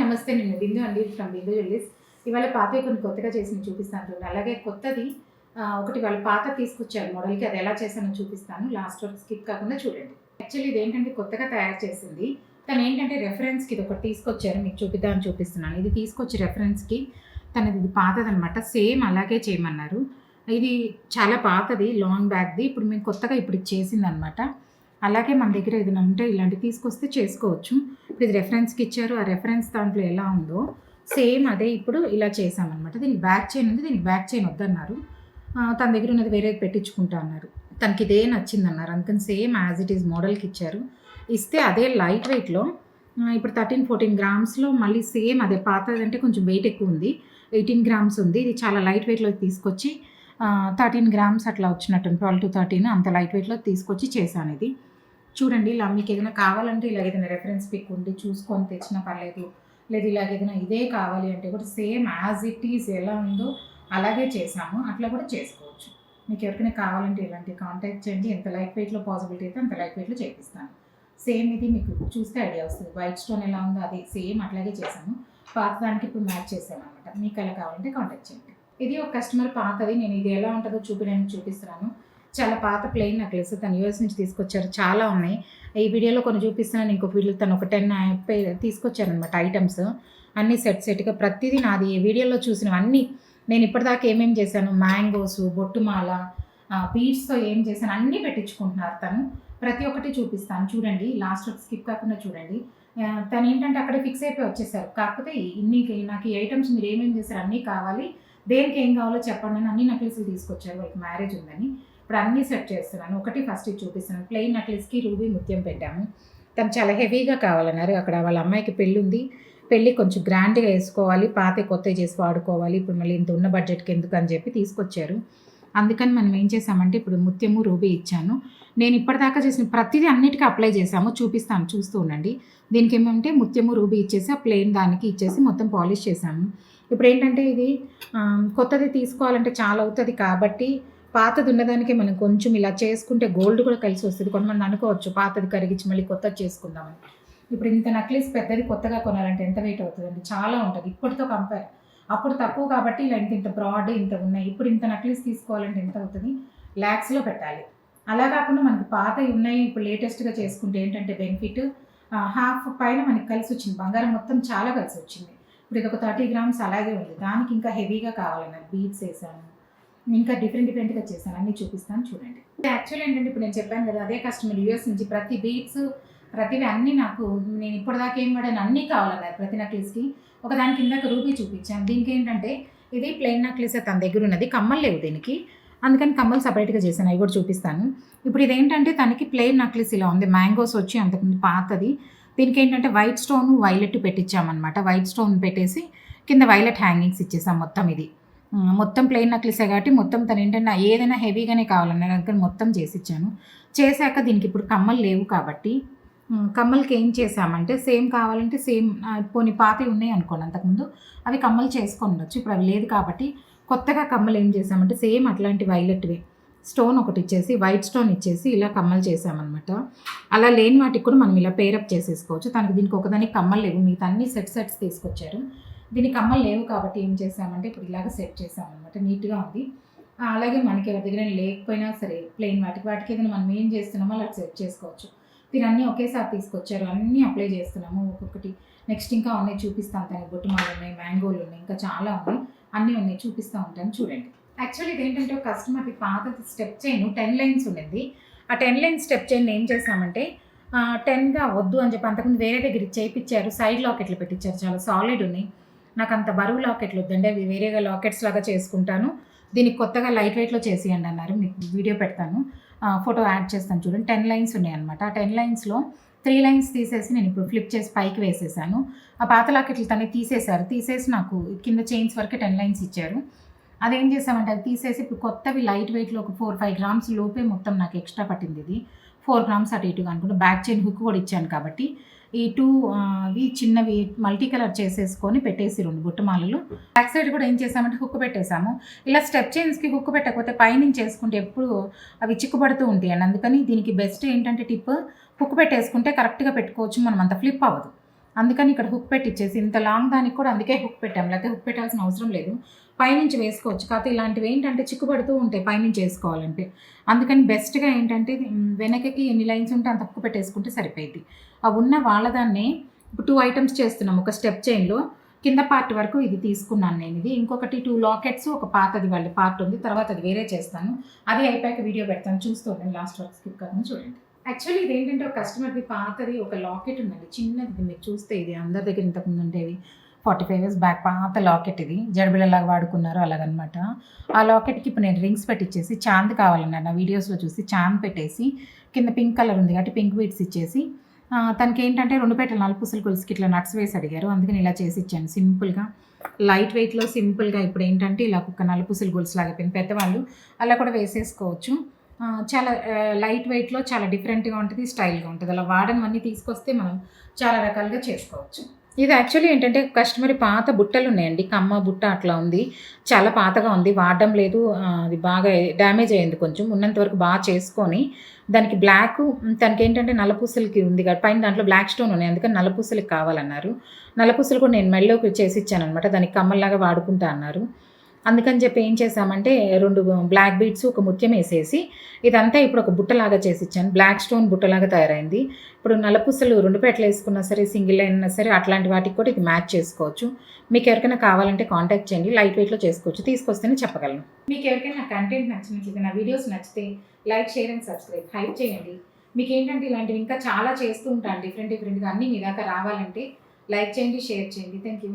నమస్తే. నేను బిందు అండి ఫ్రమ్ బిందు జ్యువెలరీస్. ఇవాళ పాతవి కొన్ని కొత్తగా చేసినవి చూపిస్తాను చూడండి. అలాగే కొత్తది ఒకటి వాళ్ళు పాత తీసుకొచ్చారు మోడల్‌కి, అది ఎలా చేశానో చూపిస్తాను. లాస్ట్ వరకు స్కిప్ కాకుండా చూడండి. యాక్చువల్లీ ఇదేంటంటే కొత్తగా తయారు చేసింది. తనేంటంటే రెఫరెన్స్‌కి ఇదొకటి తీసుకొచ్చారు. మీకు చూపిద్దామని చూపిస్తున్నాను. ఇది తీసుకొచ్చి రెఫరెన్స్‌కి తనది పాతదనమాట. సేమ్ అలాగే చేయమన్నారు. ఇది చాలా పాతది, లాంగ్ బ్యాగ్‌ది. ఇప్పుడు మేము కొత్తగా ఇప్పుడు ఇది చేసిందనమాట. అలాగే మన దగ్గర ఏదైనా ఉంటే ఇలాంటివి తీసుకొస్తే చేసుకోవచ్చు. ఇప్పుడు ఇది రెఫరెన్స్‌కి ఇచ్చారు. ఆ రెఫరెన్స్ దాంట్లో ఎలా ఉందో సేమ్ అదే ఇప్పుడు ఇలా చేసామన్నమాట. దీనికి బ్యాక్ చైన్ ఉంది. దీనికి బ్యాక్ చైన్ వద్దన్నారు. తన దగ్గర ఉన్నది వేరేది పెట్టించుకుంటా అన్నారు. తనకి ఇదే నచ్చిందన్నారు. అందుకని సేమ్ యాజ్ ఇట్ ఈజ్ మోడల్‌కి ఇచ్చారు. ఇస్తే అదే లైట్ వెయిట్‌లో ఇప్పుడు 13-14 గ్రామ్స్‌లో మళ్ళీ సేమ్ అదే పాతదంటే కొంచెం వెయిట్ ఎక్కువ ఉంది. 18 గ్రామ్స్ ఉంది. ఇది చాలా లైట్ వెయిట్‌లో తీసుకొచ్చి 13 గ్రామ్స్ అట్లా వచ్చినట్టు 12-13 అంత లైట్ వెయిట్‌లో తీసుకొచ్చి చేశాను ఇది. చూడండి, ఇలా మీకు ఏదైనా కావాలంటే ఇలా ఏదైనా రెఫరెన్స్ పిక్ ఉండి చూసుకొని తెచ్చినా పర్లేదు. లేదు ఇలాగ ఏదైనా ఇదే కావాలి అంటే కూడా సేమ్ యాజ్ ఇట్ ఈజ్ ఎలా ఉందో అలాగే చేసాము. అట్లా కూడా చేసుకోవచ్చు. మీకు ఎవరికైనా కావాలంటే ఇలాంటివి కాంటాక్ట్ చేయండి. ఎంత లైట్ వెయిట్‌లో పాసిబిలిటీ అయితే అంత లైట్ వెయిట్‌లో చేపిస్తాను. సేమ్ ఇది మీకు చూస్తే ఐడియా వస్తుంది. వైట్ స్టోన్ ఎలా ఉందో అది సేమ్ అట్లాగే చేశాను. పాత దానికి ఇప్పుడు మ్యాచ్ చేశాను అనమాట. మీకు ఎలా కావాలంటే కాంటాక్ట్ చేయండి. ఇది ఒక కస్టమర్ పాతది. నేను ఇది ఎలా ఉంటుందో చూపిస్తున్నాను. చాలా పాత ప్లెయిన్ నెక్లెస్ తను యూఎస్ నుంచి తీసుకొచ్చారు. చాలా ఉన్నాయి. ఈ వీడియోలో కొన్ని చూపిస్తున్నాను. ఇంకొక వీడియో తను ఒక 10 తీసుకొచ్చారనమాట ఐటమ్స్. అన్నీ సెట్గా ప్రతిదీ నాది. ఈ వీడియోలో చూసినవన్నీ నేను ఇప్పటిదాకా ఏమేమి చేశాను, మ్యాంగోస్, బొట్టుమాల, బీడ్స్తో ఏం చేశాను అన్నీ పెట్టించుకుంటున్నారు తను. ప్రతి ఒక్కటి చూపిస్తాను చూడండి. లాస్ట్ వరకు స్కిప్ కాకుండా చూడండి. తను ఏంటంటే అక్కడే ఫిక్స్ అయిపోయి వచ్చేసారు. కాకపోతే నాకు ఈ ఐటమ్స్ మీరు ఏమేమి చేశారు అన్నీ కావాలి, దేనికి ఏం కావాలో చెప్పండి అని అన్ని నెక్లెస్లు తీసుకొచ్చారు. వాళ్ళకి మ్యారేజ్ ఉందని ఇప్పుడు అన్నీ సెట్ చేస్తున్నాను. ఒకటి ఫస్ట్ ఇది చూపిస్తున్నాను. ప్లెయిన్ నెక్లెస్కి రూబీ ముత్యం పెట్టాము. తను చాలా హెవీగా కావాలన్నారు. అక్కడ వాళ్ళ అమ్మాయికి పెళ్ళి ఉంది. పెళ్ళి కొంచెం గ్రాండ్గా వేసుకోవాలి, పాత కొత్త చేసి వాడుకోవాలి. ఇప్పుడు మళ్ళీ ఇంత ఉన్న బడ్జెట్కి ఎందుకు అని చెప్పి తీసుకొచ్చారు. అందుకని మనం ఏం చేసామంటే ఇప్పుడు ముత్యము రూబీ ఇచ్చాను. నేను ఇప్పటిదాకా చేసిన ప్రతిదీ అన్నిటికీ అప్లై చేసాము. చూపిస్తాను, చూస్తూ ఉండండి. దీనికి ఏమంటే ముత్యము రూబీ ఇచ్చేసి ఆ ప్లెయిన్ దానికి ఇచ్చేసి మొత్తం పాలిష్ చేసాము. ఇప్పుడు ఏంటంటే ఇది కొత్తది తీసుకోవాలంటే చాలా అవుతుంది కాబట్టి పాతది ఉన్నదానికే మనం కొంచెం ఇలా చేసుకుంటే గోల్డ్ కూడా కలిసి వస్తుంది. కొంతమంది అనుకోవచ్చు పాతది కరిగించి మళ్ళీ కొత్తది చేసుకుందామని. ఇప్పుడు ఇంత నెక్లెస్ పెద్దది కొత్తగా కొనాలంటే ఎంత వెయిట్ అవుతుందండి? చాలా ఉంటుంది ఇప్పటితో కంపేర్. అప్పుడు తక్కువ కాబట్టి ఇలా ఇంత బ్రాడ్ ఇంత ఉన్నాయి. ఇప్పుడు ఇంత నెక్లెస్ తీసుకోవాలంటే ఎంత అవుతుంది? ల్యాక్స్లో పెట్టాలి. అలా కాకుండా మనకి పాతవి ఉన్నాయి. ఇప్పుడు లేటెస్ట్గా చేసుకుంటే ఏంటంటే బెనిఫిట్ హాఫ్ పైన మనకి కలిసి వచ్చింది. బంగారం మొత్తం చాలా కలిసి వచ్చింది. ఇప్పుడు ఇది ఒక 30 గ్రామ్స్ అలాగే ఉంది. దానికి ఇంకా హెవీగా కావాలన్నారు. బీడ్స్ వేసాను, ఇంకా డిఫరెంట్గా చేశాను. అన్నీ చూపిస్తాను చూడండి. యాక్చువల్లీ ఏంటంటే ఇప్పుడు నేను చెప్పాను కదా, అదే కస్టమర్ యూఎస్ నుంచి ప్రతి బీడ్స్ ప్రతివి అన్నీ నాకు నేను ఇప్పటిదాకా ఏం వాడాను అన్నీ కావాలన్నారు. ప్రతి నెక్లెస్కి ఒకదాని కిందకి రూబీ చూపించాను. దీనికి ఏంటంటే ఇది ప్లెయిన్ నెక్లెస్ తన దగ్గర ఉన్నది. కమ్మలు లేవు దీనికి, అందుకని కమ్మలు సపరేట్గా చేశాను. అవి కూడా చూపిస్తాను. ఇప్పుడు ఇదేంటంటే తనకి ప్లెయిన్ నెక్లెస్ ఇలా ఉంది. మ్యాంగోస్ వచ్చి అంతకుముందు పాతది. దీనికి ఏంటంటే వైట్ స్టోన్ వైలెట్ పెట్టించామన్నమాట. వైట్ స్టోన్ పెట్టేసి కింద వైలెట్ హ్యాంగింగ్స్ ఇచ్చేసాం. మొత్తం ఇది మొత్తం ప్లెయిన్ నెక్లెసే కాబట్టి మొత్తం తను ఏంటంటే ఏదైనా హెవీగానే కావాలన్నారు. అందుకని మొత్తం చేసిచ్చాను. చేశాక దీనికి ఇప్పుడు కమ్మలు లేవు కాబట్టి కమ్మలకి ఏం చేసామంటే సేమ్ కావాలంటే సేమ్ పోనీ పాతవి ఉన్నాయి అనుకోండి అంతకుముందు, అవి కమ్మలు చేసుకొని ఉండొచ్చు. ఇప్పుడు అవి లేదు కాబట్టి కొత్తగా కమ్మలు ఏం చేసామంటే సేమ్ అట్లాంటి వైలెట్వి స్టోన్ ఒకటి ఇచ్చేసి వైట్ స్టోన్ ఇచ్చేసి ఇలా కమ్మలు చేసామన్నమాట. అలా లేని వాటికి కూడా మనం ఇలా పేరప్ చేసేసుకోవచ్చు. తనకి దీనికి ఒకదానికి కమ్మలు లేవు, మిగతా అన్ని సెట్స్ తీసుకొచ్చారు. దీనికి కమ్మలు లేవు కాబట్టి ఏం చేసామంటే ఇప్పుడు ఇలాగ సెట్ చేసామన్నమాట. నీట్గా ఉంది. అలాగే మనకి ఎవరి దగ్గర లేకపోయినా సరే ప్లెయిన్ వాటికి ఏదైనా మనం ఏం చేస్తున్నామో అలా సెట్ చేసుకోవచ్చు. దీని అన్నీ ఒకేసారి తీసుకొచ్చారు. అన్నీ అప్లై చేస్తున్నాము ఒక్కొక్కటి. నెక్స్ట్ ఇంకా ఉన్నాయి చూపిస్తాను. తనకి బొట్టుమాలు ఉన్నాయి, మ్యాంగోలు ఉన్నాయి, ఇంకా చాలా ఉన్నాయి. అన్నీ ఉన్నాయి చూపిస్తూ ఉంటాను చూడండి. యాక్చువల్లీ ఇదేంటంటే ఒక కస్టమర్కి పాతది స్టెప్ చైన్ 10 లైన్స్ ఉండేది. ఆ 10 లైన్ స్టెప్ చైన్ ఏం చేసామంటే 10గా వద్దు అని చెప్పి అంతకుముందు వేరే దగ్గర చేయించారు. సైడ్ లాకెట్లు పెట్టించారు. చాలా సాలిడ్ ఉన్నాయి. నాకు అంత బరువు లాకెట్లు వద్దండి, అవి వేరేగా లాకెట్స్ లాగా చేసుకుంటాను. దీనికి కొత్తగా లైట్ వెయిట్లో చేసేయండి అన్నారు. మీకు వీడియో పెడతాను, ఫోటో యాడ్ చేస్తాను చూడండి. 10 లైన్స్ ఉన్నాయి అనమాట. ఆ 10 లైన్స్లో 3 లైన్స్ తీసేసి నేను ఇప్పుడు ఫ్లిప్ చేసి పైకి వేసేసాను. ఆ పాత లాకెట్లు తనే తీసేసి నాకు కింద చైన్స్ వరకు 10 లైన్స్ ఇచ్చారు. అదేం చేసామంటే అది తీసేసి ఇప్పుడు కొత్తవి లైట్ వెయిట్లో ఒక 4-5 గ్రామ్స్ లోపే మొత్తం నాకు ఎక్స్ట్రా పట్టింది. ఇది 4 గ్రామ్స్ అటు ఇటుగా అనుకుంటా. బ్యాక్ చైన్ హుక్ కూడా ఇచ్చాను కాబట్టి ఈ 2 చిన్నవి మల్టీ కలర్ చేసేసుకొని పెట్టేసి 2 బుట్టమాలలు. బ్యాక్ సైడ్ కూడా ఏం చేసామంటే హుక్ పెట్టేసాము. ఇలా స్టెప్ చైన్స్కి హుక్ పెట్టకపోతే పైనుంచి వేసుకుంటే ఎప్పుడు అవి చిక్కుపడుతూ ఉంటాయి అండి. అందుకని దీనికి బెస్ట్ ఏంటంటే టిప్, హుక్ పెట్టేసుకుంటే కరెక్ట్గా పెట్టుకోవచ్చు. మనం అంత ఫ్లిప్ అవ్వదు. అందుకని ఇక్కడ హుక్ పెట్టిచ్చేసి ఇంత లాంగ్ దానికి కూడా అందుకే హుక్ పెట్టాం, లేకపోతే హుక్ పెట్టాల్సిన అవసరం లేదు. పైనుంచి వేసుకోవచ్చు. కాకపోతే ఇలాంటివి ఏంటంటే చిక్కుపడుతూ ఉంటాయి పైనుంచి వేసుకోవాలంటే. అందుకని బెస్ట్‌గా ఏంటంటే వెనకకి ఎన్ని లైన్స్ ఉంటే అంత హుక్ పెట్టేసుకుంటే సరిపోయిద్ది. ఆ ఉన్న వాళ్ళదాన్నే ఇప్పుడు 2 ఐటెమ్స్ చేస్తున్నాం. ఒక స్టెప్ చైన్‌లో కింద పార్ట్ వరకు ఇది తీసుకున్నాను నేను ఇది. ఇంకొకటి 2 లాకెట్స్, ఒక పాతది వాళ్ళ పార్ట్ ఉంది. తర్వాత అది వేరే చేస్తాను. అది అయిపోయాక వీడియో పెడతాను. చూస్తూ ఉండండి. లాస్ట్ వరకు స్కిప్ కాకుండా చూడండి. యాక్చువల్లీ ఇదేంటంటే ఒక కస్టమర్‌ది పాతది ఒక లాకెట్ ఉందండి. చిన్నది మీరు చూస్తే ఇది అందరి దగ్గర ఇంతకుముందు ఉండేవి. 45 ఇయర్స్ బ్యాక్ పాత లాకెట్ ఇది. జడబిళ్ళలాగా వాడుకున్నారు అలాగనమాట. ఆ లాకెట్‌కి ఇప్పుడు నేను రింగ్స్ పెట్టిచ్చేసి చాంద్ కావాలన్నారు. నా వీడియోస్‌లో చూసి చాంద్ పెట్టేసి కింద పింక్ కలర్ ఉంది కాబట్టి పింక్ బీడ్స్ ఇచ్చేసి తనకేంటంటే 2 పేటల నలుపూసల గొలుసుకి ఇట్లా నట్స్ వేసి అడిగారు. అందుకని ఇలా చేసి ఇచ్చాను సింపుల్‌గా. లైట్ వెయిట్‌లో సింపుల్‌గా ఇప్పుడు ఏంటంటే ఇలా ఒక నలుపూసల గొలుసులాగా పెద్దవాళ్ళు అలా కూడా వేసేసుకోవచ్చు. చాలా లైట్ వెయిట్‌లో చాలా డిఫరెంట్‌గా ఉంటది, స్టైల్‌గా ఉంటది. అలా వాడనివన్నీ తీసుకొస్తే మనం చాలా రకాలుగా చేసుకోవచ్చు. ఇది యాక్చువల్లీ ఏంటంటే కస్టమర్ పాత బుట్టలున్నాయండి. కమ్మ బుట్ట అట్లా ఉంది. చాలా పాతగా ఉంది. వాడడం లేదు. అది బాగా డ్యామేజ్ అయింది కొంచెం. ఉన్నంత వరకు చేసుకొని దానికి బ్లాకు తనకేంటంటే నల్లపూసలకి ఉంది కాబట్టి పైన దాంట్లో బ్లాక్ స్టోన్ ఉన్నాయి. అందుకని నల్లపూసలకి కావాలన్నారు. నల్లపూసలు కూడా నేను మెడలోకి చేసిచ్చాననమాట. దానికి కమ్మల్లాగా వాడుకుంటా అన్నారు. అందుకని చెప్పి ఏం చేశామంటే 2 బ్లాక్ బీడ్స్, ఒక ముత్యం ఏసేసి ఇదంతా ఇప్పుడు ఒక బుట్టలాగా చేసిచ్చాను. బ్లాక్ స్టోన్ బుట్టలాగా తయారైంది. ఇప్పుడు నల్లపూసలు 2 పేటలు వేసుకున్నా సరే, సింగిల్ అయినా సరే అట్లాంటి వాటికి కూడా ఇది మ్యాచ్ చేసుకోవచ్చు. మీకు ఎవరికైనా కావాలంటే కాంటాక్ట్ చేయండి. లైట్ వెయిట్‌లో చేసుకోవచ్చు. తీసుకొస్తేనే చెప్పగలను. మీకు ఎవరికైనా నా కంటెంట్ నచ్చినట్లయితే, నా వీడియోస్ నచ్చితే like, share and subscribe hype చేయండి. మీకేంటంటే ఇలాంటివి ఇంకా చాలా చేస్తూ ఉంటాను డిఫరెంట్‌గా అన్నీ మీ దాకా రావాలంటే లైక్ చేయండి, షేర్ చేయండి. Thank you.